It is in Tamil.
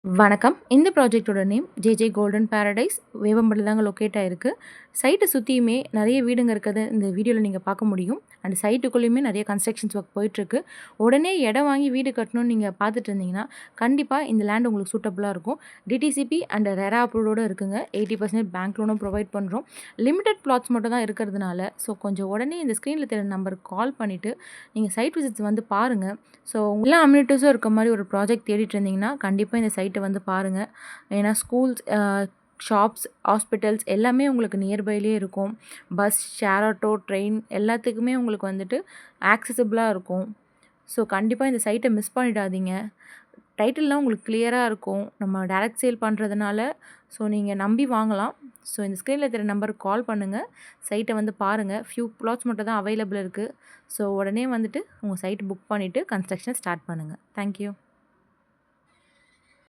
வணக்கம். இந்த ப்ராஜெக்ட்டோட நேம் ஜேஜே கோல்டன் பாரடைஸ் வேவம்பட்டில தாங்க லொக்கேட் ஆயிருக்கு. சைட்ட சுத்தியுமே நெறைய வீடுங்க இருக்கத இந்த வீடியோல நீங்க பார்க்க முடியும். அண்ட் சைட்டுக்குள்ளேயுமே நெறைய கன்ஸ்ட்ரக்ஷன்ஸ் ஒர்க் போயிட்டுருக்கு. உடனே இடம் வாங்கி வீடு கட்டணும்னு நீங்க பார்த்துட்டு இருந்தீங்கன்னா, கண்டிப்பா இந்த லேண்ட் உங்களுக்கு சூட்டபிளா இருக்கும். டிடிசிபி அண்ட் ரெரா அப்ரூவ்டோட இருக்குங்க. 80% பேங்க் லோனும் ப்ரொவைட் பண்றோம். லிமிட்டட் பிளாட்ஸ் மட்டும் தான் இருக்கிறதுனால, ஸோ கொஞ்சம் உடனே இந்த ஸ்க்ரீன்ல தெரியிற நம்பருக்கு கால் பண்ணிட்டு, நீங்க சைட் விசிட்ஸ் வந்து பாருங்க. ஸோ எல்லா அம்யூனிட்டீஸும் இருக்க மாரி ஒரு ப்ராஜெக்ட் தேடிட்டு இருந்தீங்கன்னா, கண்டிப்பா இந்த சைட்ட வந்து பாருங்க. ஏன்னா ஸ்கூல்ஸ், ஷாப்ஸ், ஹாஸ்பிட்டல்ஸ் எல்லாமே உங்களுக்கு நியர்பைலயே இருக்கும். பஸ், ஷேர் ஆட்டோ, ட்ரெயின் எல்லாத்துக்குமே உங்களுக்கு வந்துட்டு ஆக்சஸபிளா இருக்கும். ஸோ கண்டிப்பா இந்த சைட்ட மிஸ் பண்ணிடாதீங்க. டைட்டில்லாம் உங்களுக்கு கிளியரா இருக்கும். நம்ம டைரக்ட் சேல் பண்றதுனால, ஸோ நீங்க நம்பி வாங்கலாம். ஸோ இந்த ஸ்க்ரீன்ல தெரியிற நம்பருக்கு கால் பண்ணுங்க. சைட்ட வந்து பாருங்க. ஃபியூ பிளாட்ஸ் மட்டும் தான் அவைலபிள் இருக்கு. ஸோ உடனே வந்துட்டு உங்க சைட் புக் பண்ணிட்டு கன்ஸ்ட்ரக்ஷன் ஸ்டார்ட் பண்ணுங்க. Thank you.